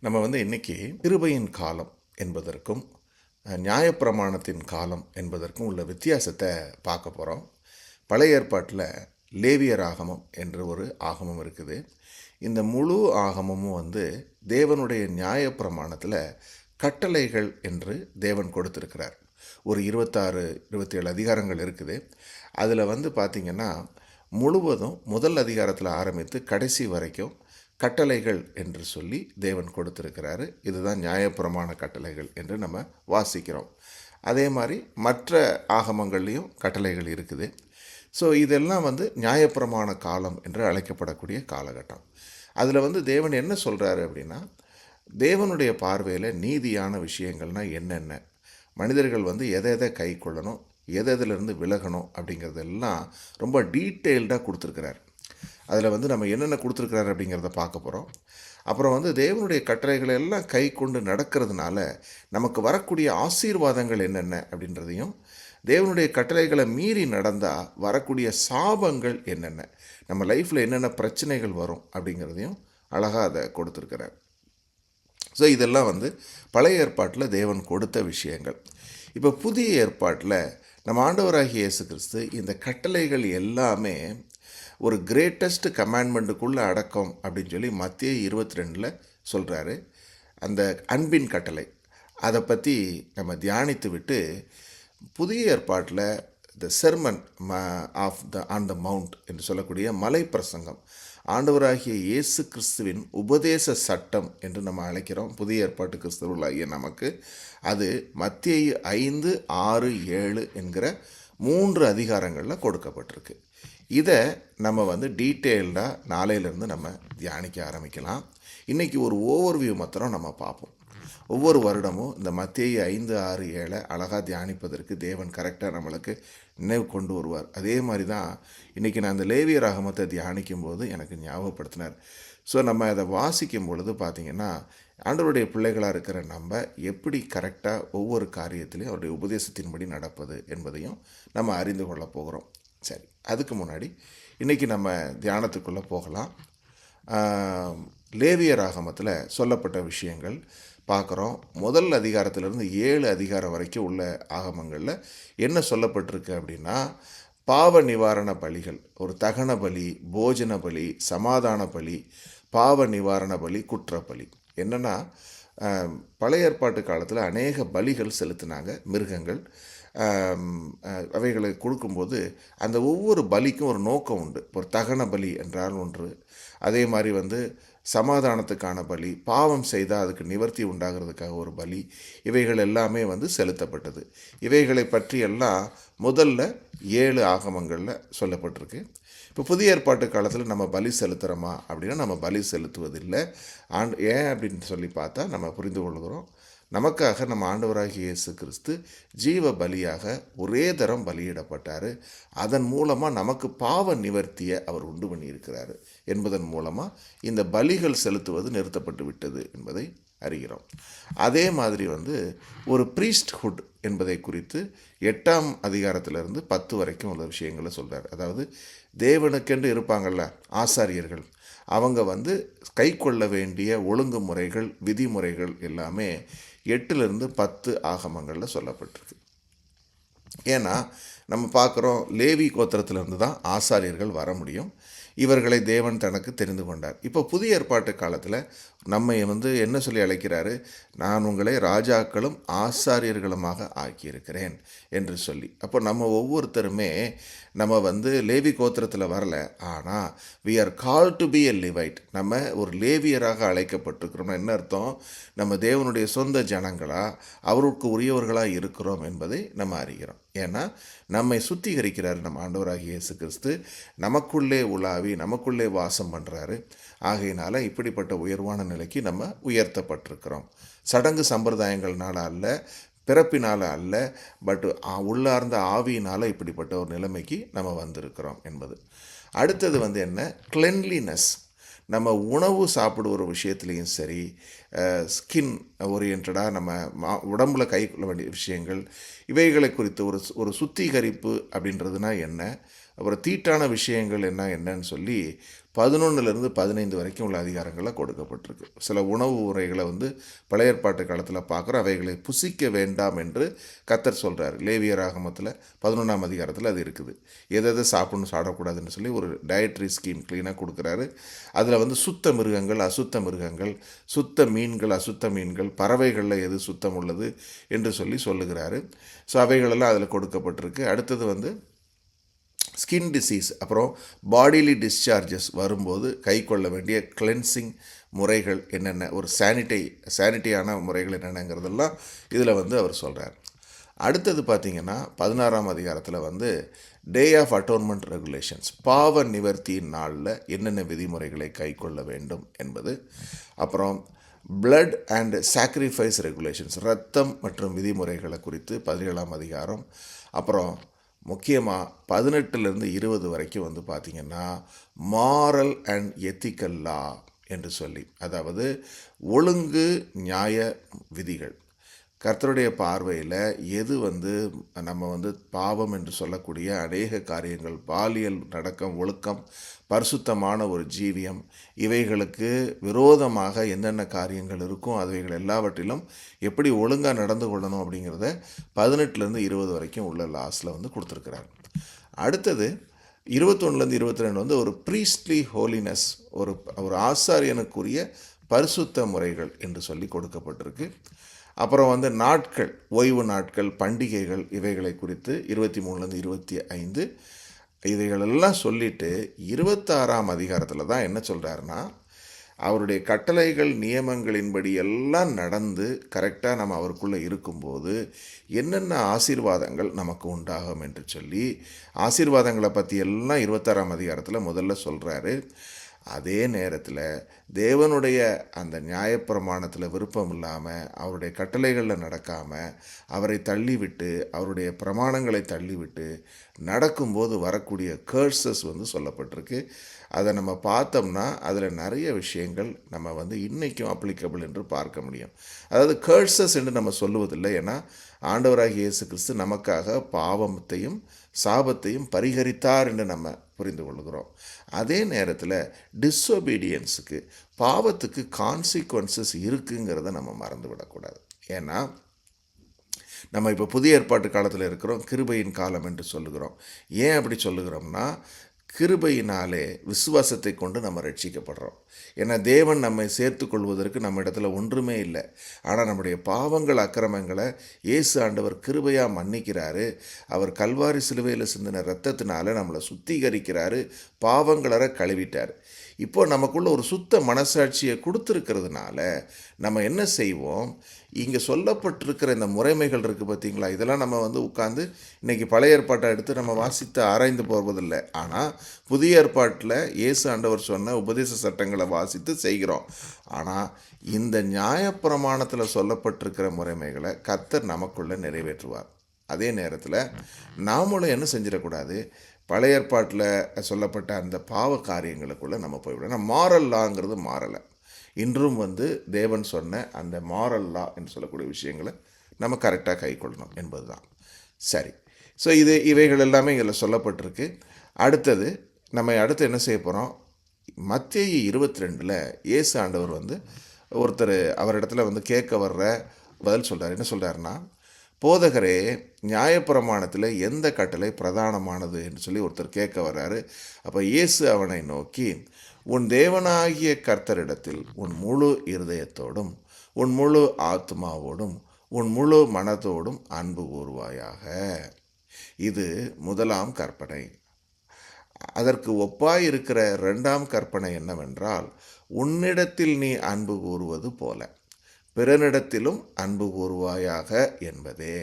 நம்ம இன்றைக்கி கிருபையின் காலம் என்பதற்கும் நியாயப்பிரமாணத்தின் காலம் என்பதற்கும் உள்ள வித்தியாசத்தை பார்க்க போகிறோம். பழைய ஏற்பாட்டில் லேவியர் ஆகமம் என்று ஒரு ஆகமம் இருக்குது. இந்த முழு ஆகமமும் தேவனுடைய நியாயப்பிரமாணத்தில் கட்டளைகள் என்று தேவன் கொடுத்துருக்கிறார். ஒரு 26-27 அதிகாரங்கள் இருக்குது. அதில் பார்த்திங்கன்னா முழுவதும் முதல் அதிகாரத்தில் ஆரம்பித்து கடைசி வரைக்கும் கட்டளைகள் என்று சொல்லி தேவன் கொடுத்திருக்கிறாரு. இதுதான் நியாயப்பிரமாண கட்டளைகள் என்று நம்ம வாசிக்கிறோம். அதே மாதிரி மற்ற ஆகமங்கள்லேயும் கட்டளைகள் இருக்குது. ஸோ இதெல்லாம் நியாயப்பிரமாண காலம் என்று அழைக்கப்படக்கூடிய காலகட்டம். அதில் தேவன் என்ன சொல்கிறாரு அப்படின்னா, தேவனுடைய பார்வையில் நீதியான விஷயங்கள்னால் என்னென்ன, மனிதர்கள் எதை கை கொள்ளணும், எதிலிருந்து விலகணும் அப்படிங்கிறதெல்லாம் ரொம்ப டீட்டெயில்டாக கொடுத்துருக்கிறார். அதில் நம்ம என்னென்ன கொடுத்துருக்கிறாரு அப்படிங்கிறத பார்க்க போகிறோம். அப்புறம் தேவனுடைய கட்டளைகளை எல்லாம் கை கொண்டு நடக்கிறதுனால நமக்கு வரக்கூடிய ஆசீர்வாதங்கள் என்னென்ன அப்படின்றதையும், தேவனுடைய கட்டளைகளை மீறி நடந்தால் வரக்கூடிய சாபங்கள் என்னென்ன, நம்ம லைஃப்பில் என்னென்ன பிரச்சனைகள் வரும் அப்படிங்கிறதையும் அழகாக அதை கொடுத்துருக்கிறார். ஸோ இதெல்லாம் பழைய ஏற்பாட்டில் தேவன் கொடுத்த விஷயங்கள். இப்போ புதிய ஏற்பாட்டில் நம்ம ஆண்டவராகிய இயேசு கிறிஸ்து இந்த கட்டளைகள் எல்லாமே ஒரு கிரேட்டஸ்ட் கமாண்ட்மெண்ட்டுக்குள்ளே அடக்கம் அப்படின்னு சொல்லி மத்தேயு 22 சொல்கிறாரு. அந்த அன்பின் கட்டளை அதை பற்றி நம்ம தியானித்து விட்டு புதிய ஏற்பாட்டில் த செர்மன் ஆன் த மவுண்ட் என்று சொல்லக்கூடிய மலை பிரசங்கம், ஆண்டவராகிய இயேசு கிறிஸ்துவின் உபதேச சட்டம் என்று நம்ம அழைக்கிறோம். புதிய ஏற்பாட்டு கிறிஸ்தவர்களாகிய நமக்கு அது மத்தேயு 5, 6, 7 என்கிற 3 அதிகாரங்களில் கொடுக்கப்பட்டிருக்கு. இதை நம்ம டீட்டெயில்டாக நாளையிலேருந்து நம்ம தியானிக்க ஆரம்பிக்கலாம். இன்றைக்கி ஒரு ஓவர்வியூ மாத்திரம் நம்ம பார்ப்போம். ஒவ்வொரு வருடமும் இந்த மத்தேயு 5, 6, 7 அழகாக தியானிப்பதற்கு தேவன் கரெக்டாக நம்மளுக்கு நினைவு கொண்டு வருவார். அதே மாதிரி தான் இன்றைக்கி நான் இந்த லேவியர் ஆகமத்தை தியானிக்கும் போது எனக்கு ஞாபகப்படுத்தினார். ஸோ நம்ம அதை வாசிக்கும் பொழுது பார்த்திங்கன்னா, ஆண்டவருடைய பிள்ளைகளாக இருக்கிற நம்ம எப்படி கரெக்டாக ஒவ்வொரு காரியத்திலையும் அவருடைய உபதேசத்தின்படி நடப்பது என்பதையும் நம்ம அறிந்து கொள்ள போகிறோம். சரி, அதுக்கு முன்னாடி இன்றைக்கி நம்ம தியானத்துக்குள்ளே போகலாம். லேவியர் ஆகமத்தில் சொல்லப்பட்ட விஷயங்கள் பார்க்குறோம். முதல் அதிகாரத்திலிருந்து 7 அதிகாரம் வரைக்கும் உள்ள ஆகமங்களில் என்ன சொல்லப்பட்டிருக்கு அப்படின்னா, பாவ நிவாரண பலிகள், ஒரு தகன பலி, போஜன பலி, சமாதான பலி, பாவ நிவாரண பலி, குற்ற பலி. என்னென்னா, பழைய ஏற்பாட்டு காலத்தில் அநேக பலிகள் செலுத்தினாங்க. மிருகங்கள் அவைகளை கொடுக்கும்போது அந்த ஒவ்வொரு பலிக்கும் ஒரு நோக்கம் உண்டு. ஒரு தகன பலி என்றால் ஒன்று, அதே மாதிரி சமாதானத்துக்கான பலி, பாவம் செய்தால் அதுக்கு நிவர்த்தி உண்டாகிறதுக்காக ஒரு பலி, இவைகள் எல்லாமே செலுத்தப்பட்டது. இவைகளை பற்றி எல்லாம் முதல்ல 7 ஆகமங்களில் சொல்லப்பட்டிருக்கு. இப்போ புதிய ஏற்பாட்டு காலத்தில் நம்ம பலி செலுத்துகிறோமா அப்படின்னா நம்ம பலி செலுத்துவதில்லை. ஏன் அப்படின்னு சொல்லி பார்த்தா நம்ம புரிந்து கொள்கிறோம். நமக்காக நம்ம ஆண்டவராகிய இயேசு கிறிஸ்து ஜீவ பலியாக ஒரே தரம் பலியிடப்பட்டார். அதன் மூலமாக நமக்கு பாவ நிவர்த்தியை அவர் உண்டு பண்ணியிருக்கிறாரு என்பதன் மூலமாக இந்த பலிகள் செலுத்துவது நிறுத்தப்பட்டு விட்டது என்பதை அறிகிறோம். அதே மாதிரி ஒரு ப்ரீஸ்ட்ஹுட் என்பதை குறித்து 8ஆம் அதிகாரத்திலிருந்து 10 வரைக்கும் உள்ள விஷயங்களை சொல்கிறார். அதாவது தேவனுக்கென்று இருப்பாங்கள்ல ஆசாரியர்கள், அவங்க கை கொள்ள வேண்டிய ஒழுங்குமுறைகள், விதிமுறைகள் எல்லாமே 8லிருந்து 10 ஆகமங்களில் சொல்லப்பட்டிருக்கு. ஏன்னா நம்ம பார்க்குறோம், லேவி கோத்திரத்திலிருந்து தான் ஆசாரியர்கள் வர முடியும். இவர்களை தேவன் தனக்கு தெரிந்து கொண்டார். இப்போ புதிய ஏற்பாட்டு காலத்தில் நம்மை என்ன சொல்லி அழைக்கிறாரு, நான் உங்களை ராஜாக்களும் ஆசாரியர்களுமாக ஆக்கியிருக்கிறேன் என்று சொல்லி. அப்போ நம்ம ஒவ்வொருத்தருமே நம்ம லேவி கோத்திரத்தில் வரல, ஆனால் we are called to be a Levite. நம்ம ஒரு லேவியராக அழைக்கப்பட்டிருக்கிறோம். என்ன அர்த்தம்? நம்ம தேவனுடைய சொந்த ஜனங்களாக, அவருக்கு உரியவர்களாக இருக்கிறோம் என்பதை நம்ம அறிகிறோம். ஏன்னா நம்மை சுத்திகரிக்கிறார் நம்ம ஆண்டவராகிய இயேசு கிறிஸ்து. நமக்குள்ளே உலாவி நமக்குள்ளே வாசம் பண்ணுறாரு. ஆகையினால இப்படிப்பட்ட உயர்வான நிலைக்கு நம்ம உயர்த்தப்பட்டிருக்கிறோம். சடங்கு சம்பிரதாயங்கள்னால அல்ல, பிறப்பினால் அல்ல, பட் உள்ளார்ந்த ஆவியினால் இப்படிப்பட்ட ஒரு நிலைமைக்கு நம்ம வந்திருக்கிறோம் என்பது. அடுத்தது என்ன, கிளென்லினஸ். நம்ம உணவு சாப்பிடுற விஷயத்துலேயும் சரி, ஸ்கின் ஓரியன்டாக நம்ம உடம்பில் கை கொள்ள வேண்டிய விஷயங்கள், இவைகளை குறித்து ஒரு சுத்திகரிப்பு அப்படின்றதுனா என்ன, அப்புறம் தீட்டான விஷயங்கள் என்னன்னு சொல்லி 11லேருந்து 15 வரைக்கும் உள்ள அதிகாரங்களில் கொடுக்கப்பட்டிருக்கு. சில உணவு முறைகளை பழைய ஏற்பாட்டு காலத்தில் பார்க்குறோம். அவைகளை புசிக்க வேண்டாம் என்று கர்த்தர் சொல்கிறார். லேவியராகமத்தில் 11ஆம் அதிகாரத்தில் அது இருக்குது. எதை சாப்பிடணும் சாப்பிடக்கூடாதுன்னு சொல்லி ஒரு டயட்ரி ஸ்கீம் க்ளீனாக கொடுக்குறாரு. அதில் சுத்த மிருகங்கள், அசுத்த மிருகங்கள், சுத்த மீன்கள், அசுத்த மீன்கள், பறவைகளில் எது சுத்தம் உள்ளது என்று சொல்லுகிறாரு. ஸோ அவைகளெல்லாம் அதில் கொடுக்கப்பட்டிருக்கு. அடுத்தது ஸ்கின் டிசீஸ், அப்புறம் பாடிலி டிஸ்சார்ஜஸ் வரும்போது கை கொள்ள வேண்டிய கிளென்சிங் முறைகள் என்னென்ன, ஒரு சானிட்டியான முறைகள் என்னென்னங்கிறதெல்லாம் இதில் அவர் சொல்கிறார். அடுத்தது பார்த்திங்கன்னா 16ஆம் அதிகாரத்தில் டே ஆஃப் அட்டோன்மெண்ட் ரெகுலேஷன்ஸ், பாவ நிவர்த்தியின் நாளில் என்னென்ன விதிமுறைகளை கை கொள்ள வேண்டும் என்பது. அப்புறம் பிளட் அண்ட் சாக்ரிஃபைஸ் ரெகுலேஷன்ஸ், இரத்தம் மற்றும் விதிமுறைகளை குறித்து 17ஆம் அதிகாரம். அப்புறம் முக்கியமாக 18லேருந்து 20 வரைக்கும் பார்த்திங்கன்னா மாரல் அண்ட் எத்திக்கல் லா என்று சொல்லி, அதாவது ஒழுங்கு நியாய விதிகள். கர்த்தருடைய பார்வையில் எது நம்ம பாவம் என்று சொல்லக்கூடிய அநேக காரியங்கள், பாலியல் நடக்கம், ஒழுக்கம், பரிசுத்தமான ஒரு ஜீவியம், இவைகளுக்கு விரோதமாக என்னென்ன காரியங்கள் இருக்கும், அவைகள் எல்லாவற்றிலும் எப்படி ஒழுங்காக நடந்து கொள்ளணும் அப்படிங்கிறத 18லேருந்து 20 வரைக்கும் உள்ள லாஸில் கொடுத்துருக்கிறார். அடுத்தது 21லேருந்து 22 ஒரு ப்ரீஸ்ட்லி ஹோலினஸ், ஒரு ஆசாரியனுக்குரிய பரிசுத்த முறைகள் என்று சொல்லி கொடுக்கப்பட்டிருக்கு. அப்புறம் நாட்கள், ஓய்வு நாட்கள், பண்டிகைகள், இவைகளை குறித்து 23லேருந்து 25 இவைகளெல்லாம் சொல்லிவிட்டு 26ஆம் அதிகாரத்தில் தான் என்ன சொல்கிறாருன்னா, அவருடைய கட்டளைகள் நியமங்களின்படி எல்லாம் நடந்து கரெக்டாக நம்ம அவருக்குள்ளே இருக்கும்போது என்னென்ன ஆசீர்வாதங்கள் நமக்கு உண்டாகும் என்று சொல்லி ஆசீர்வாதங்களை பற்றி எல்லாம் 26ஆம் அதிகாரத்தில் முதல்ல சொல்கிறாரு. அதே நேரத்தில் தேவனுடைய அந்த நியாயப்பிரமாணத்தில் விருப்பம் இல்லாமல், அவருடைய கட்டளைகளில் நடக்காமல், அவரை தள்ளிவிட்டு, அவருடைய பிரமாணங்களை தள்ளிவிட்டு நடக்கும்போது வரக்கூடிய கர்சஸ் சொல்லப்பட்டிருக்கு. அதை நம்ம பார்த்தோம்னா அதில் நிறைய விஷயங்கள் நம்ம இன்றைக்கும் அப்ளிகபிள் என்று பார்க்க முடியும். அதாவது கர்சஸ் என்று நம்ம சொல்லுவதில்லை, ஏன்னா ஆண்டவராகிய இயேசு கிறிஸ்து நமக்காக பாவத்தையும் சாபத்தையும் பரிகரித்தார் என்று நம்ம புரிந்து கொள்கிறோம். அதே நேரத்தில் டிஸ்ஒபீடியன்ஸுக்கு, பாவத்துக்கு கான்சிக்வன்சஸ் இருக்குங்கிறத நம்ம மறந்து விடக்கூடாது. ஏன்னா நம்ம இப்போ புதிய ஏற்பாட்டு காலத்தில் இருக்கிறோம், கிருபையின் காலம் என்று சொல்லுகிறோம். ஏன் அப்படி சொல்லுகிறோம்னா, கிருபையினாலே விசுவாசத்தை கொண்டு நம்ம ரட்சிக்கப்படுறோம். ஏன்னா தேவன் நம்மை சேர்த்து கொள்வதற்கு நம்ம இடத்துல ஒன்றுமே இல்லை. ஆனால் நம்முடைய பாவங்கள், அக்கிரமங்களை இயேசு ஆண்டவர் கிருபையாக மன்னிக்கிறாரு. அவர் கல்வாரி சிலுவையில் சிந்தின இரத்தத்தினால நம்மளை சுத்திகரிக்கிறாரு, பாவங்களற கழுவிட்டார். இப்போ நமக்குள்ள ஒரு சுத்த மனசாட்சியை கொடுத்துருக்கிறதுனால நம்ம என்ன செய்வோம், இங்கே சொல்லப்பட்டிருக்கிற இந்த முறைமைகள் இருக்குது பார்த்தீங்களா, இதெல்லாம் நம்ம உட்காந்து இன்றைக்கி பழைய ஏற்பாட்டை எடுத்து நம்ம வாசித்து ஆராய்ந்து போவதில்லை. ஆனால் புதிய ஏற்பாட்டில் இயேசு ஆண்டவர் சொன்ன உபதேச சட்டங்களை வாசித்து செய்கிறோம். ஆனால் இந்த நியாயப்பிரமாணத்தில் சொல்லப்பட்டிருக்கிற முறைமைகளை கர்த்தர் நமக்குள்ளே நிறைவேற்றுவார். அதே நேரத்தில் நாமளும் என்ன செஞ்சிடக்கூடாது, பழைய ஏற்பாட்டில் சொல்லப்பட்ட அந்த பாவ காரியங்களுக்குள்ளே நம்ம போய்விடணும். மாரல் லாங்கிறது மாறலை. இன்றும் தேவன் சொன்ன அந்த மாரல் லா என்று சொல்லக்கூடிய விஷயங்களை நம்ம கரெக்டாக கை கொள்ளணும் என்பது தான் சரி. ஸோ இவைகள் எல்லாமே இதில் சொல்லப்பட்டிருக்கு. அடுத்து என்ன செய்ய போகிறோம், மத்தேயு 22 இயேசு ஆண்டவர் ஒருத்தர் அவரிடத்துல கேட்க வர்ற பதில் சொல்கிறார். என்ன சொல்கிறாருன்னா, போதகரே, நியாயப்பிரமாணத்தில் எந்த கட்டளை பிரதானமானது என்று சொல்லி ஒருத்தர் கேட்க வர்றாரு. அப்போ இயேசு அவனை நோக்கி, உன் தேவனாகிய கர்த்தரிடத்தில் உன் முழு இருதயத்தோடும், உன் முழு ஆத்மாவோடும், உன் முழு மனதோடும் அன்பு கூறுவாயாக. இது முதலாம் கற்பனை. அதற்கு ஒப்பாயிருக்கிற 2ஆம் கற்பனை என்னவென்றால், உன்னிடத்தில் நீ அன்பு கூறுவது போல பிறனிடத்திலும் அன்பு கூறுவாயாக என்பதே.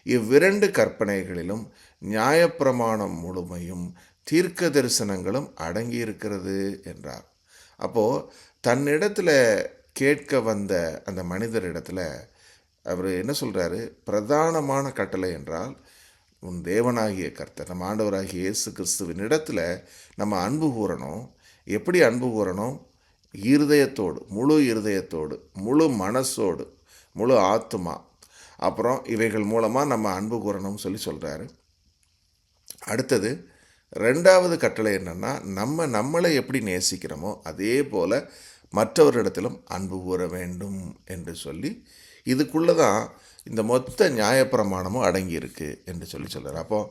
இவ்விரண்டு கற்பனைகளிலும் நியாயப்பிரமாணம் முழுமையும் தீர்க்க தரிசனங்களும் அடங்கியிருக்கிறது என்றார். அப்போது தன்னிடத்தில் கேட்க வந்த அந்த மனிதரிடத்தில் அவர் என்ன சொல்கிறாரு, பிரதானமான கட்டளை என்றால் உன் தேவனாகிய கர்த்தர், நம்ம ஆண்டவராகிய இயேசு கிறிஸ்துவின் இடத்துல நம்ம அன்பு கூறணும். எப்படி அன்பு கூறணும், இருதயத்தோடு, முழு இருதயத்தோடு, முழு மனசோடு, முழு ஆத்மா, அப்புறம் இவைகள் மூலமாக நம்ம அன்பு கூறணும்னு சொல்கிறாரு. அடுத்தது 2வது கட்டளை என்னென்னா, நம்மளை எப்படி நேசிக்கிறோமோ அதே போல் மற்றவரிடத்திலும் அன்பு கூற வேண்டும் என்று சொல்லி, இதுக்குள்ளே தான் இந்த மொத்த நியாயப்பிரமாணமும் அடங்கியிருக்கு என்று சொல்கிறார். அப்போது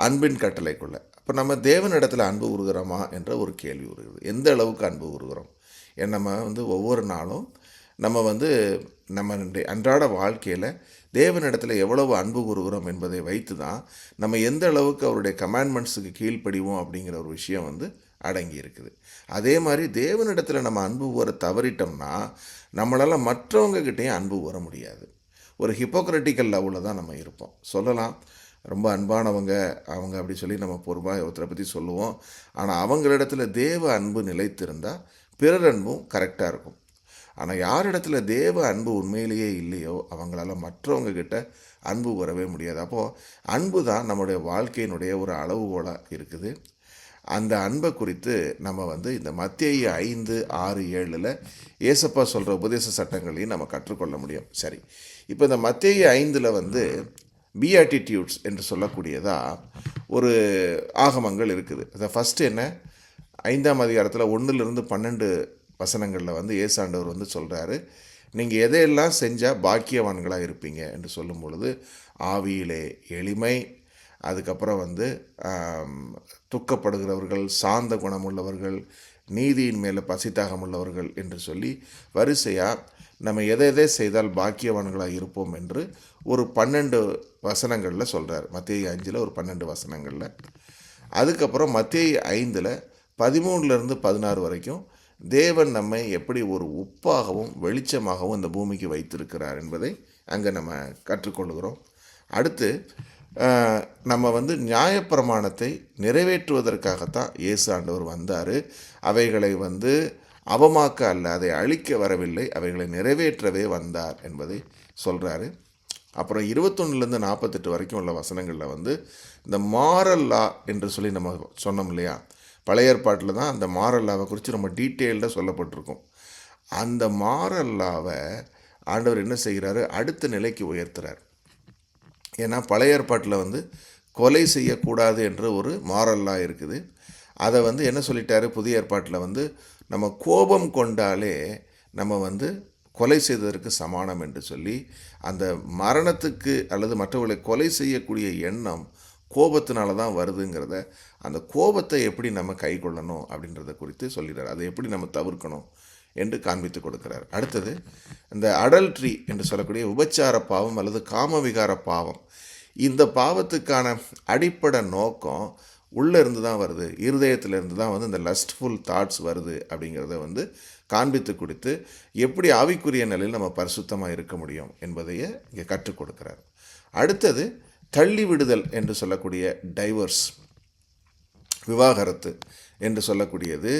அன்பின் கட்டளைக்குள்ளே அப்போ நம்ம தேவனிடத்தில் அன்பு கூறுகிறோமா என்ற ஒரு கேள்வி வருகிறது. எந்த அளவுக்கு அன்பு கூறுகிறோம்? நம்ம ஒவ்வொரு நாளும் நம்ம அன்றாட வாழ்க்கையில் தேவனிடத்தில் எவ்வளவு அன்பு கூறுகிறோம் என்பதை வைத்து தான் நம்ம எந்த அளவுக்கு அவருடைய கமாண்ட்மெண்ட்ஸுக்கு கீழ்ப்படிவோம் அப்படிங்கிற ஒரு விஷயம் அடங்கி இருக்குது. அதே மாதிரி தேவனிடத்தில் நம்ம அன்பு கூற தவறிட்டோம்னா நம்மளால் மற்றவங்ககிட்டையும் அன்பு கூற முடியாது. ஒரு ஹிப்போக்ரட்டிக்கல் லெவலில் தான் நம்ம இருப்போம். சொல்லலாம் ரொம்ப அன்பானவங்க அவங்க அப்படி சொல்லி நம்ம பொறுப்பாக ஒருத்தரை பற்றி சொல்லுவோம். ஆனால் அவங்களிடத்துல தேவ அன்பு நிலைத்திருந்தால் பிறர் அன்பும் கரெக்டாக இருக்கும். ஆனால் யாரிடத்துல தேவ அன்பு உண்மையிலேயே இல்லையோ அவங்களால மற்றவங்க கிட்ட அன்பு வரவே முடியாது. அப்போது அன்பு தான் நம்முடைய வாழ்க்கையினுடைய ஒரு அளவுகோலாக இருக்குது. அந்த அன்பை குறித்து நம்ம இந்த மத்தேயு 5, 6, 7 ஏசப்பா சொல்கிற உபதேச சட்டங்களையும் நம்ம கற்றுக்கொள்ள முடியும். சரி, இப்போ இந்த மத்தேயு 5 பியாட்டிடியூட்ஸ் என்று சொல்லக்கூடியதா ஒரு ஆகமங்கள் இருக்குது. அதை ஃபஸ்ட்டு என்ன, 5ஆம் அதிகாரத்தில் 1-12 வசனங்களில் ஏசாண்டவர் சொல்கிறாரு, நீங்கள் எதையெல்லாம் செஞ்சால் பாக்கியவான்களாக இருப்பீங்க என்று சொல்லும் பொழுது, ஆவியிலே எளிமை, அதுக்கப்புறம் துக்கப்படுகிறவர்கள், சாந்த குணமுள்ளவர்கள், நீதியின் மேலே பசித்தாகம் உள்ளவர்கள் என்று சொல்லி வரிசையாக நம்ம எதை செய்தால் பாக்கியவான்களாக இருப்போம் என்று ஒரு 12 வசனங்களில் சொல்கிறார். மத்தேயு 5 ஒரு 12 வசனங்களில். அதுக்கப்புறம் மத்தேயு 5 13-16 வரைக்கும் தேவன் நம்மை எப்படி ஒரு உப்பாகவும் வெளிச்சமாகவும் இந்த பூமிக்கு வைத்திருக்கிறார் என்பதை அங்கே நம்ம கற்றுக்கொள்கிறோம். அடுத்து நம்ம நியாயப்பிரமாணத்தை நிறைவேற்றுவதற்காகத்தான் இயேசு ஆண்டவர் வந்தார். அவைகளை அவமாக்க அல்ல, அதை அழிக்க வரவில்லை, அவைகளை நிறைவேற்றவே வந்தார் என்பதை சொல்கிறாரு. அப்புறம் 21-48 வரைக்கும் உள்ள வசனங்களில் இந்த மாரல் லா என்று சொல்லி நம்ம சொன்னோம் இல்லையா, பழைய ஏற்பாட்டில் தான் அந்த மாரல் லாவை குறித்து ரொம்ப டீட்டெயில்டாக சொல்லப்பட்டிருக்கும். அந்த மாரல் லாவை ஆண்டவர் என்ன செய்கிறாரு, அடுத்த நிலைக்கு உயர்த்துறார். ஏன்னா பழைய ஏற்பாட்டில் கொலை செய்யக்கூடாது என்ற ஒரு மாரல் லா இருக்குது. அதை என்ன சொல்லிட்டாரு, புதிய ஏற்பாட்டில் நம்ம கோபம் கொண்டாலே நம்ம கொலை செய்ததற்கு சமானம் என்று சொல்லி, அந்த மரணத்துக்கு அல்லது மற்றவர்களை கொலை செய்யக்கூடிய எண்ணம் கோபத்தினால தான் வருதுங்கிறத, அந்த கோபத்தை எப்படி நம்ம கை கொள்ளணும் அப்படின்றத குறித்து சொல்லிடுறார். அதை எப்படி நம்ம தவிர்க்கணும் என்று காண்பித்து கொடுக்கிறார். அடுத்தது இந்த அடல்ட்ரி என்று சொல்லக்கூடிய விபச்சார பாவம் அல்லது காமவிகார பாவம். இந்த பாவத்துக்கான அடிப்படை நோக்கம் உள்ளே இருந்து தான் வருது, இருதயத்திலிருந்து தான் இந்த லஸ்ட்ஃபுல் தாட்ஸ் வருது அப்படிங்கிறத காண்பித்து கொடுத்து எப்படி ஆவிக்குரிய நிலையில் நம்ம பரிசுத்தமாக இருக்க முடியும் என்பதையே இங்கே கற்றுக் கொடுக்கிறார். அடுத்தது தள்ளி விடுதல் என்று சொல்லக்கூடிய டைவர்ஸ், விவாகரத்து என்று சொல்லக்கூடியது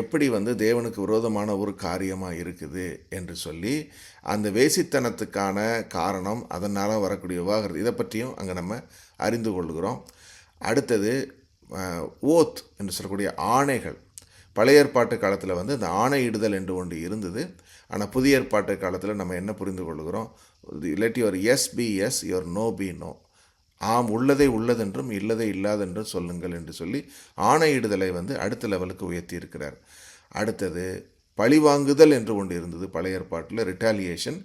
எப்படி தேவனுக்கு விரோதமான ஒரு காரியமாக இருக்குது என்று சொல்லி அந்த வேசித்தனத்துக்கான காரணம், அதனால் வரக்கூடிய விவாகரத்து, இதை பற்றியும் அங்கே நம்ம அறிந்து கொள்கிறோம். அடுத்தது ஓத் என்று சொல்லக்கூடிய ஆணைகள். பழைய ஏற்பாட்டு காலத்தில் இந்த ஆணையிடுதல் என்று ஒன்று இருந்தது. ஆனால் புதிய ஏற்பாட்டு காலத்தில் நம்ம என்ன புரிந்து கொள்கிறோம், let your yes be yes, your no be no. ஆம் உள்ளதை உள்ளதென்றும் இல்லதை இல்லாதென்றும் சொல்லுங்கள் என்று சொல்லி ஆணையிடுதலை அடுத்த லெவலுக்கு உயர்த்தி இருக்கிறார். அடுத்தது பழிவாங்குதல் என்று ஒன்று இருந்தது பழைய ஏற்பாட்டில், ரிட்டாலியேஷன்.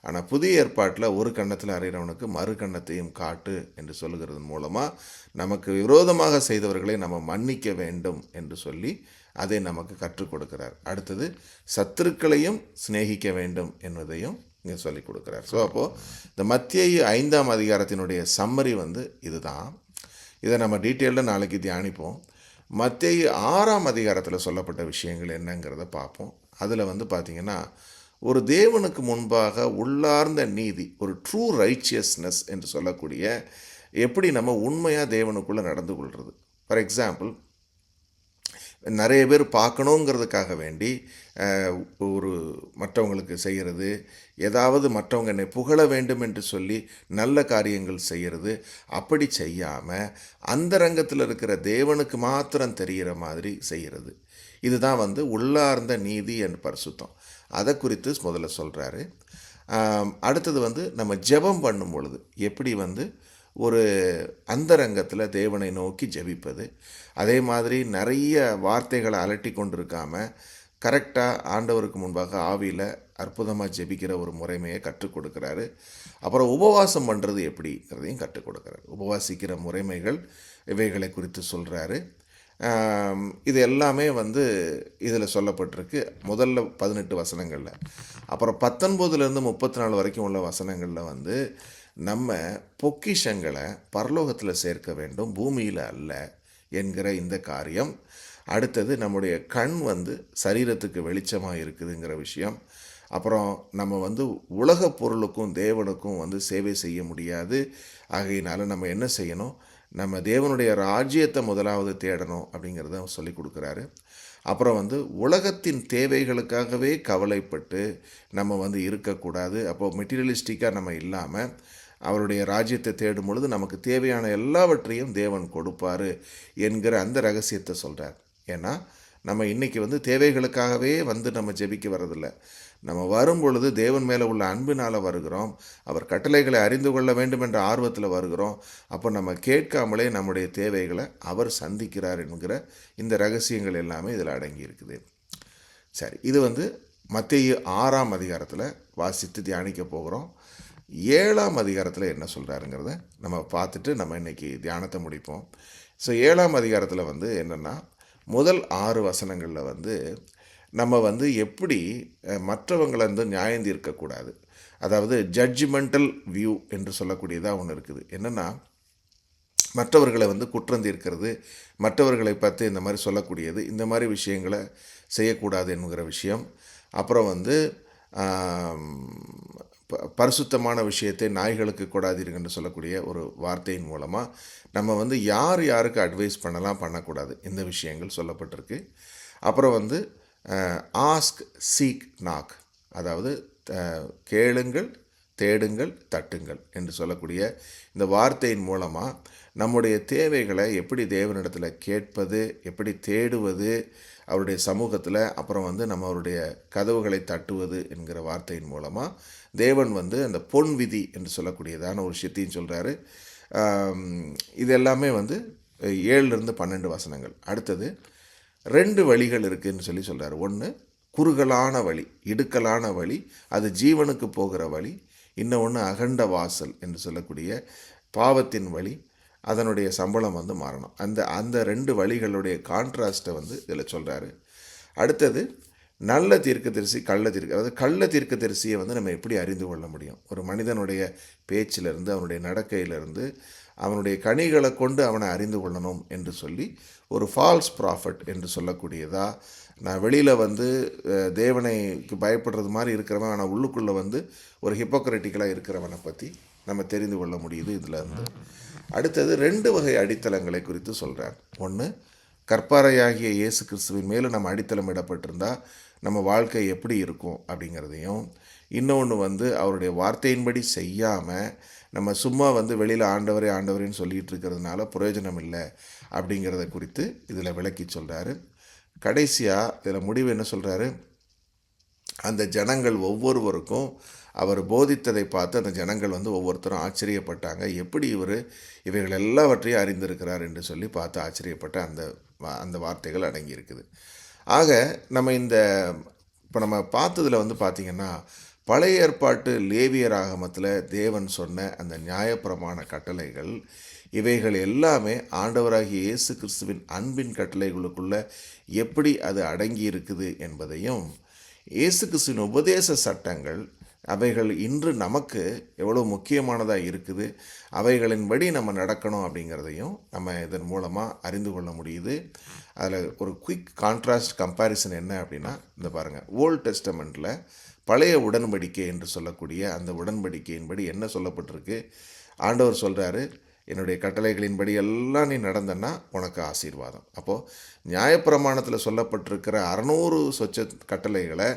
ஆனால் புதிய ஏற்பாட்டில் ஒரு கன்னத்தில் அறைகிறவனுக்கு மறு கன்னத்தையும் காட்டு என்று சொல்லுகிறது மூலமாக நமக்கு விரோதமாக செய்தவர்களை நம்ம மன்னிக்க வேண்டும் என்று சொல்லி அதை நமக்கு கற்றுக் கொடுக்கிறார். அடுத்தது சத்துருக்களையும் சிநேகிக்க வேண்டும் என்பதையும் இங்கே சொல்லிக் கொடுக்குறார். ஸோ அப்போது இந்த மத்தேயு 5ஆம் அதிகாரத்தினுடைய சம்மரி இதுதான். இதை நம்ம டீட்டெயில்டாக நாளைக்கு தியானிப்போம். மத்தேயு 6ஆம் அதிகாரத்தில் சொல்லப்பட்ட விஷயங்கள் என்னங்கிறத பார்ப்போம். அதில் பார்த்திங்கன்னா ஒரு தேவனுக்கு முன்பாக உள்ளார்ந்த நீதி, ஒரு ட்ரூ ரைச்சியஸ்னஸ் என்று சொல்லக்கூடிய எப்படி நம்ம உண்மையாக தேவனுக்குள்ளே நடந்து கொள்வது. ஃபார் எக்ஸாம்பிள், நிறைய பேர் பார்க்கணுங்கிறதுக்காக வேண்டி ஒரு மற்றவங்களுக்கு செய்கிறது, ஏதாவது மற்றவங்க என்னை புகழ வேண்டும் என்று சொல்லி நல்ல காரியங்கள் செய்கிறது, அப்படி செய்யாமல் அந்தரங்கத்தில் இருக்கிற தேவனுக்கு மாத்திரம் தெரிகிற மாதிரி செய்கிறது. இதுதான் உள்ளார்ந்த நீதி என்று பரிசுத்தம். அதை குறித்து முதல்ல சொல்கிறாரு. அடுத்தது நம்ம ஜெபம் பண்ணும் பொழுது எப்படி ஒரு அந்தரங்கத்தில் தேவனை நோக்கி ஜெபிப்பது. அதே மாதிரி நிறைய வார்த்தைகளை அலட்டி கொண்டிருக்காமல் கரெக்டாக ஆண்டவருக்கு முன்பாக ஆவியில் அற்புதமாக ஜெபிக்கிற ஒரு முறைமையை கற்றுக் கொடுக்குறாரு. அப்புறம் உபவாசம் பண்ணுறது எப்படிங்கிறதையும் கற்றுக் கொடுக்குறாரு. உபவாசிக்கிற முறைமைகள் இவைகளை குறித்து சொல்கிறாரு. இது எல்லாமே இதில் சொல்லப்பட்டிருக்கு முதல்ல 18 வசனங்களில். அப்புறம் 19லேருந்து 34 வரைக்கும் உள்ள வசனங்களில் நம்ம பொக்கிஷங்களை பரலோகத்தில் சேர்க்க வேண்டும், பூமியில் அல்ல என்கிற இந்த காரியம். அடுத்தது நம்முடைய கண் சரீரத்துக்கு வெளிச்சமாக இருக்குதுங்கிற விஷயம். அப்புறம் நம்ம உலக பொருளுக்கும் தேவனுக்கும் சேவை செய்ய முடியாது. ஆகையினால நம்ம என்ன செய்யணும், நம்ம தேவனுடைய ராஜ்யத்தை முதலாவது தேடணும் அப்படிங்கிறத சொல்லி கொடுக்குறாரு. அப்புறம் உலகத்தின் தேவைகளுக்காகவே கவலைப்பட்டு நம்ம இருக்கக்கூடாது. அப்போது மெட்டீரியலிஸ்டிக்காக நம்ம இல்லாமல் அவருடைய ராஜ்யத்தை தேடும் பொழுது நமக்கு தேவையான எல்லாவற்றையும் தேவன் கொடுப்பார் என்கிற அந்த ரகசியத்தை சொல்கிறார். ஏன்னா நம்ம இன்றைக்கி தேவைகளுக்காகவே நம்ம ஜெபிக்க வர்றதில்லை. நம்ம வரும் பொழுது தேவன் மேலே உள்ள அன்பினால் வருகிறோம். அவர் கட்டளைகளை அறிந்து கொள்ள வேண்டும் என்ற ஆர்வத்தில் வருகிறோம். அப்போ நம்ம கேட்காமலே நம்முடைய தேவைகளை அவர் சந்திக்கிறார் என்கிற இந்த ரகசியங்கள் எல்லாமே இதில் அடங்கி இருக்குது. சரி, இது மத்தேயு 6ஆம் அதிகாரத்தில் வாசித்து தியானிக்க போகிறோம். 7ஆம் அதிகாரத்தில் என்ன சொல்கிறாருங்கிறத நம்ம பார்த்துட்டு நம்ம இன்றைக்கி தியானத்தை முடிப்போம். ஸோ 7ஆம் அதிகாரத்தில் என்னென்னா முதல் 6 வசனங்களில் நம்ம எப்படி மற்றவங்களை நியாயம் தீர்க்கக்கூடாது, அதாவது ஜட்ஜ்மெண்டல் வியூ என்று சொல்லக்கூடியதாக ஒன்று இருக்குது. என்னென்னா மற்றவர்களை குற்றம் தீர்க்கிறது, மற்றவர்களை பார்த்து இந்த மாதிரி சொல்லக்கூடியது, இந்த மாதிரி விஷயங்களை செய்யக்கூடாது என்கிற விஷயம். அப்புறம் பரிசுத்தமான விஷயத்தை நாய்களுக்கு கொடாதீர்கள் சொல்லக்கூடிய ஒரு வார்த்தையின் மூலமாக நம்ம யார் யாருக்கு அட்வைஸ் பண்ணலாம், பண்ணக்கூடாது, இந்த விஷயங்கள் சொல்லப்பட்டிருக்கு. அப்புறம் ஆஸ்க், சீக், நாக், அதாவது கேளுங்கள், தேடுங்கள், தட்டுங்கள் என்று சொல்லக்கூடிய இந்த வார்த்தையின் மூலமாக நம்முடைய தேவைகளை எப்படி தேவனிடத்தில் கேட்பது, எப்படி தேடுவது அவருடைய சமூகத்தில், அப்புறம் நம்ம அவருடைய கதவுகளை தட்டுவது என்கிற வார்த்தையின் மூலமாக தேவன் அந்த பொன் விதி என்று சொல்லக்கூடியதான ஒரு விஷயத்தையும் சொல்கிறாரு. இது எல்லாமே 7லேருந்து 12 வசனங்கள். அடுத்தது 2 வழிகள் இருக்குதுன்னு சொல்கிறாரு. ஒன்று குறுகலான வழி, இடுக்கலான வழி, அது ஜீவனுக்கு போகிற வழி. இன்னொன்று அகண்ட வாசல் என்று சொல்லக்கூடிய பாவத்தின் வழி, அதனுடைய சம்பளம் மாறணும். அந்த 2 வழிகளுடைய கான்ட்ராஸ்ட்டை இதில் சொல்கிறாரு. அடுத்தது நல்ல தீர்க்கதரிசி, அதாவது கள்ள தீர்க்கதரிசியை நம்ம எப்படி அறிந்து கொள்ள முடியும்? ஒரு மனிதனுடைய பேச்சிலிருந்து, அவனுடைய நடக்கையிலிருந்து, அவனுடைய கனிகளை கொண்டு அவனை அறிந்து கொள்ளணும் என்று சொல்லி ஒரு ஃபால்ஸ் ப்ராஃபட் என்று சொல்லக்கூடியதா, நான் வெளியில் தேவனைக்கு பயப்படுறது மாதிரி இருக்கிறவன், ஆனால் உள்ளுக்குள்ளே ஒரு ஹிப்போக்ரட்டிக்கலாக இருக்கிறவனை பற்றி நம்ம தெரிந்து கொள்ள முடியுது இதில் அடுத்தது 2 வகை அடித்தளங்களை குறித்து சொல்கிறார். ஒன்று கற்பாறையாகிய இயேசு கிறிஸ்துவின் மேலே நம்ம அடித்தளம் இடப்பட்டிருந்தால் நம்ம வாழ்க்கை எப்படி இருக்கும் அப்படிங்கிறதையும், இன்னொன்று அவருடைய வார்த்தையின்படி செய்யாமல் நம்ம சும்மா வெளியில் ஆண்டவரே ஆண்டவரேன்னு சொல்லிகிட்டு இருக்கிறதுனால பிரயோஜனம் இல்லை அப்படிங்கிறத குறித்து இதில் விளக்கி சொல்கிறாரு. கடைசியாக இதில் முடிவு என்ன சொல்கிறாரு, அந்த ஜனங்கள் ஒவ்வொருவருக்கும் அவர் போதித்ததை பார்த்து அந்த ஜனங்கள் ஒவ்வொருத்தரும் ஆச்சரியப்பட்டாங்க. எப்படி இவைகள் எல்லாவற்றையும் அறிந்திருக்கிறார் என்று சொல்லி பார்த்து ஆச்சரியப்பட்ட அந்த வார்த்தைகள் அடங்கியிருக்குது. ஆக நம்ம இப்போ நம்ம பார்த்ததில் பார்த்திங்கன்னா பழைய ஏற்பாட்டு லேவியர் ஆகமத்தில் தேவன் சொன்ன அந்த நியாயப்பிரமாண கட்டளைகள், இவைகள் எல்லாமே ஆண்டவராகிய இயேசு கிறிஸ்துவின் அன்பின் கட்டளைகளுக்குள்ளே எப்படி அது அடங்கி இருக்குது என்பதையும், இயேசு கிறிஸ்துவின் உபதேச சட்டங்கள் அவைகள் இன்று நமக்கு எவ்வளோ முக்கியமானதாக இருக்குது, அவைகளின்படி நம்ம நடக்கணும் அப்படிங்கிறதையும் நம்ம இதன் மூலமாக அறிந்து கொள்ள முடியுது. அதில் ஒரு குயிக் கான்ட்ராஸ்ட் கம்பேரிசன் என்ன அப்படின்னா, இந்த பாருங்கள், ஓல்ட் டெஸ்டமெண்ட்டில் பழைய உடன்படிக்கை என்று சொல்லக்கூடிய அந்த உடன்படிக்கையின்படி என்ன சொல்லப்பட்டிருக்கு, ஆண்டவர் சொல்கிறாரு, என்னுடைய கட்டளைகளின்படி எல்லாம் நீ நடந்தன்னா உனக்கு ஆசீர்வாதம். அப்போது நியாயப்பிரமாணத்தில் சொல்லப்பட்டிருக்கிற 600 சொச்ச கட்டளைகளை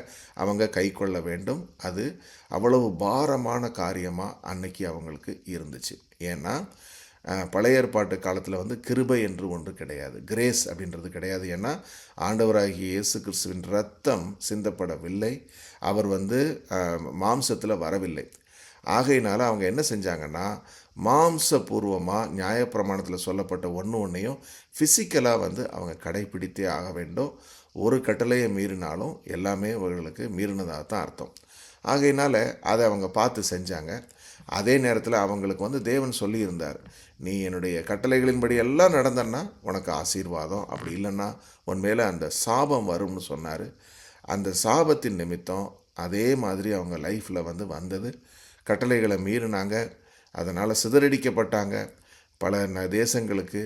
அவங்க கை கொள்ள வேண்டும். அது அவ்வளவு பாரமான காரியமாக அன்னைக்கு அவங்களுக்கு இருந்துச்சு. ஏன்னா பழைய ஏற்பாட்டு காலத்தில் கிருபை என்று ஒன்று கிடையாது, கிரேஸ் அப்படின்றது கிடையாது. ஏன்னா ஆண்டவராகிய இயேசு கிறிஸ்துவின் இரத்தம் சிந்தப்படவில்லை, அவர் மாம்சத்தில் வரவில்லை. ஆகையினால அவங்க என்ன செஞ்சாங்கன்னா, மாம்சபூர்வமாக நியாயப்பிரமாணத்தில் சொல்லப்பட்ட ஒன்றையும் ஃபிசிக்கலாக வந்து அவங்க கடைப்பிடித்தே ஆக வேண்டும். ஒரு கட்டளையை மீறினாலும் எல்லாமே அவர்களுக்கு மீறினதாக தான் அர்த்தம். ஆகையினால அதை அவங்க பார்த்து செஞ்சாங்க. அதே நேரத்தில் அவங்களுக்கு வந்து தேவன் சொல்லியிருந்தார், நீ என்னுடைய கட்டளைகளின்படி எல்லாம் நடந்தன்னா உனக்கு ஆசீர்வாதம், அப்படி இல்லைன்னா உன் மேலே அந்த சாபம் வரும்னு சொன்னார். அந்த சாபத்தின் நிமித்தம் அதே மாதிரி அவங்க லைஃப்பில் வந்து வந்தது. கட்டளைகளை மீறினாங்க, அதனால் சிதறடிக்கப்பட்டாங்க பல தேசங்களுக்கு.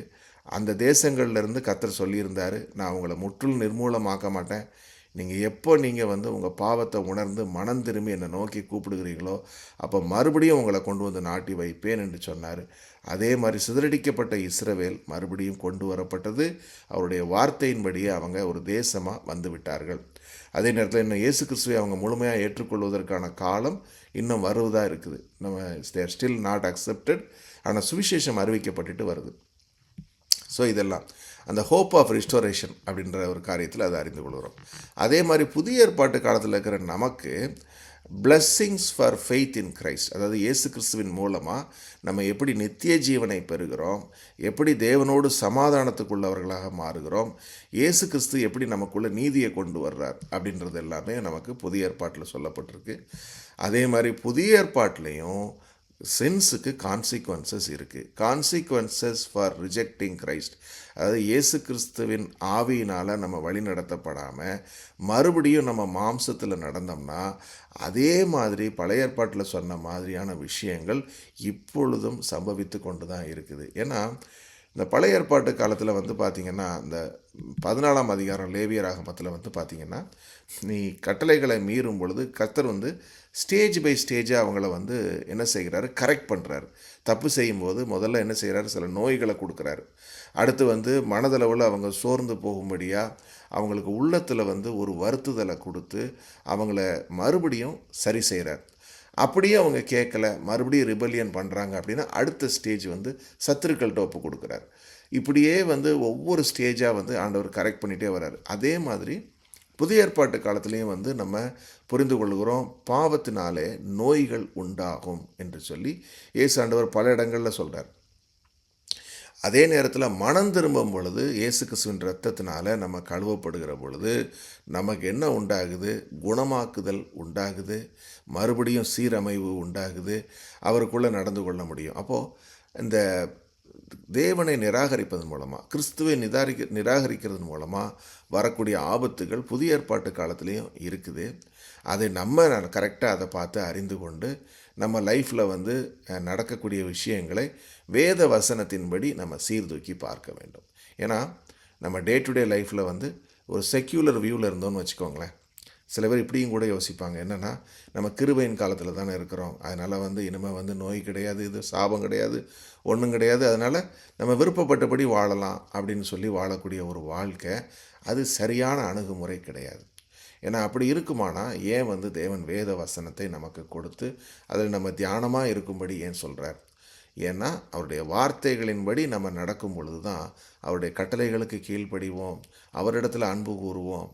அந்த தேசங்கள்லேருந்து கர்த்தர் சொல்லியிருந்தார், நான் உங்களை முற்றிலும் நிர்மூலமாக்க மாட்டேன். நீங்கள் வந்து உங்கள் பாவத்தை உணர்ந்து மனம் திரும்பி என்னை நோக்கி கூப்பிடுகிறீங்களோ அப்போ மறுபடியும் உங்களை கொண்டு வந்து நாட்டி வைப்பேன் என்று சொன்னார். அதே மாதிரி சிதறடிக்கப்பட்ட இஸ்ரவேல் மறுபடியும் கொண்டு வரப்பட்டது. அவருடைய வார்த்தையின்படியே அவங்க ஒரு தேசமாக வந்து விட்டார்கள். அதே நேரத்தில் இன்னும் இயேசு கிறிஸ்துவை அவங்க முழுமையாக ஏற்றுக்கொள்வதற்கான காலம் இன்னும் வருவதாக இருக்குது. நம்ம தேர் ஸ்டில் நாட் அக்செப்டட், ஆனால் சுவிசேஷம் அறிவிக்கப்பட்டுட்டு வருது. ஸோ இதெல்லாம் அந்த ஹோப் ஆஃப் ரிஸ்டோரேஷன் அப்படின்ற ஒரு காரியத்தில் அதை அறிந்து கொள்கிறோம். அதே மாதிரி புதிய ஏற்பாட்டு காலத்தில் இருக்கிற நமக்கு blessings for faith in Christ, அதாவது இயேசு கிறிஸ்துவின் மூலமாக நம்ம எப்படி நித்திய ஜீவனை பெறுகிறோம், எப்படி தேவனோடு சமாதானத்துக்குள்ளவர்களாக மாறுகிறோம், இயேசு கிறிஸ்து எப்படி நமக்குள்ளே நீதியை கொண்டு வர்றார் அப்படின்றது எல்லாமே நமக்கு புதிய ஏற்பாட்டில் சொல்லப்பட்டிருக்கு. அதே மாதிரி புதிய ஏற்பாட்டிலையும் சின்ஸுக்கு கான்சிக்வன்சஸ் இருக்குது. கான்சிக்வன்சஸ் ஃபார் ரிஜெக்டிங் கிரைஸ்ட், அதாவது இயேசு கிறிஸ்துவின் ஆவியினால் நம்ம வழி நடத்தப்படாமல் மறுபடியும் நம்ம மாம்சத்தில் நடந்தோம்னா அதே மாதிரி பழைய ஏற்பாட்டில் சொன்ன மாதிரியான விஷயங்கள் இப்பொழுதும் சம்பவித்து கொண்டு தான் இருக்குது. ஏன்னா இந்த பழைய ஏற்பாட்டு காலத்தில் வந்து பார்த்திங்கன்னா, இந்த 14ஆம் அதிகாரம் லேவியராகமத்தில் வந்து பார்த்திங்கன்னா, நீ கட்டளைகளை மீறும் பொழுது கர்த்தர் வந்து ஸ்டேஜ் பை ஸ்டேஜாக அவங்கள வந்து என்ன செய்கிறாரு, கரெக்ட் பண்ணுறாரு. தப்பு செய்யும்போது முதல்ல என்ன செய்கிறாரு, சில நோய்களை கொடுக்குறாரு. அடுத்து வந்து மனதளவில் அவங்க சோர்ந்து போகும்படியாக அவங்களுக்கு உள்ளத்தில் வந்து ஒரு வருத்துதலை கொடுத்து அவங்கள மறுபடியும் சரி செய்கிறார். அப்படியே அவங்க கேட்கல, மறுபடியும் ரிபல்லியன் பண்ணுறாங்க அப்படின்னா அடுத்த ஸ்டேஜ் வந்து சத்துருக்கள்கிட்ட ஒப்பு கொடுக்குறாரு. இப்படியே வந்து ஒவ்வொரு ஸ்டேஜாக வந்து ஆண்டவர் கரெக்ட் பண்ணிகிட்டே வர்றார். அதே மாதிரி புதிய ஏற்பாட்டு காலத்துலேயும் வந்து நம்ம புரிந்து கொள்கிறோம், பாவத்தினாலே நோய்கள் உண்டாகும் என்று சொல்லி இயேசு ஆண்டவர் பல இடங்களில் சொல்கிறார். அதே நேரத்தில் மனம் திரும்பும் பொழுது இயேசு கிறிஸ்துவின் இரத்தத்தினால நம்ம கழுவப்படுகிற பொழுது நமக்கு என்ன உண்டாகுது, குணமாக்குதல் உண்டாகுது, மறுபடியும் சீரமைவு உண்டாகுது, அவருக்குள்ளே நடந்து கொள்ள முடியும். அப்போது இந்த தேவனை நிராகரிப்பதன் மூலமாக, கிறிஸ்துவை நிராகரிக்கிறது மூலமாக வரக்கூடிய ஆபத்துகள் புதிய ஏற்பாட்டு காலத்துலேயும் இருக்குது. அதை நம்ம கரெக்டாக அதை பார்த்து அறிந்து கொண்டு நம்ம லைஃப்பில் வந்து நடக்கக்கூடிய விஷயங்களை வேத வசனத்தின்படி நம்ம சீர்தூக்கி பார்க்க வேண்டும். ஏன்னா நம்ம டே டு டே லைஃப்பில் வந்து ஒரு செக்யூலர் வியூவில் இருந்தோம்னு வச்சுக்கோங்களேன். சில பேர் இப்படியும் கூட யோசிப்பாங்க, என்னென்னா நம்ம கிருபையின் காலத்தில் தானே இருக்கிறோம், அதனால் வந்து இனிமேல் வந்து நோய் கிடையாது, இது சாபம் கிடையாது, ஒன்றும் கிடையாது, அதனால் நம்ம விருப்பப்பட்டபடி வாழலாம் அப்படின்னு சொல்லி வாழக்கூடிய ஒரு வாழ்க்கை அது சரியான அணுகுமுறை கிடையாது. ஏன்னா அப்படி இருக்குமானா ஏன் வந்து தேவன் வேத வசனத்தை நமக்கு கொடுத்து அதில் நம்ம தியானமாக இருக்கும்படி ஏன் சொல்கிறார்? ஏன்னா அவருடைய வார்த்தைகளின்படி நம்ம நடக்கும் பொழுது தான் அவருடைய கட்டளைகளுக்கு கீழ்ப்படிவோம், அவரிடத்தில் அன்பு கூறுவோம்,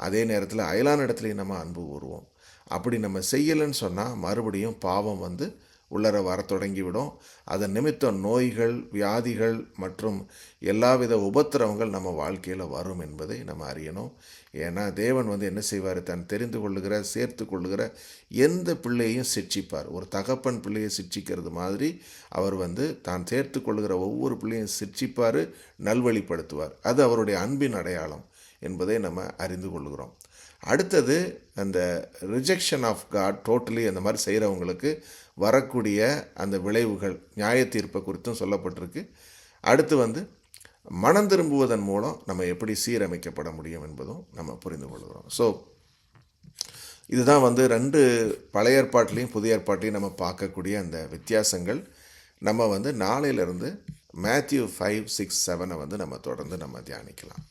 அதே நேரத்தில் அயலான இடத்துலையும் நம்ம அன்பு கூறுவோம். அப்படி நம்ம செய்யலைன்னு சொன்னால் மறுபடியும் பாவம் வந்து உள்ளர வர தொடங்கிவிடும். அதன் நிமித்தம் நோய்கள், வியாதிகள் மற்றும் எல்லாவித உபத்திரவங்கள் நம்ம வாழ்க்கையில் வரும் என்பதை நம்ம அறியணும். ஏன்னா தேவன் வந்து என்ன செய்வார், தன் தெரிந்து கொள்ளுகிற, சேர்த்து கொள்ளுகிற எந்த பிள்ளையையும் சிட்சிப்பார். ஒரு தகப்பன் பிள்ளையை சிட்சிக்கிறது மாதிரி அவர் வந்து தான் சேர்த்து கொள்ளுகிற ஒவ்வொரு பிள்ளையும் சிட்சிப்பார், நல்வழிப்படுத்துவார். அது அவருடைய அன்பின் அடையாளம் என்பதை நம்ம அறிந்து கொள்கிறோம். அடுத்தது அந்த ரிஜெக்ஷன் ஆஃப் காட் டோட்டலி அந்த மாதிரி செய்கிறவங்களுக்கு வரக்கூடிய அந்த விளைவுகள் நியாய தீர்ப்பை குறித்தும் சொல்லப்பட்டிருக்கு. அடுத்து வந்து மனம் திரும்புவதன் மூலம் நம்ம எப்படி சீரமைக்கப்பட முடியும் என்பதும் நம்ம புரிந்து கொள்கிறோம். ஸோ இதுதான் வந்து 2 பழைய ஏற்பாட்டிலையும் புதிய ஏற்பாட்டையும் நம்ம பார்க்கக்கூடிய அந்த வித்தியாசங்கள். நம்ம வந்து நாளையிலிருந்து மேத்யூ 5, 6, 7 வந்து நம்ம தொடர்ந்து நம்ம தியானிக்கலாம்.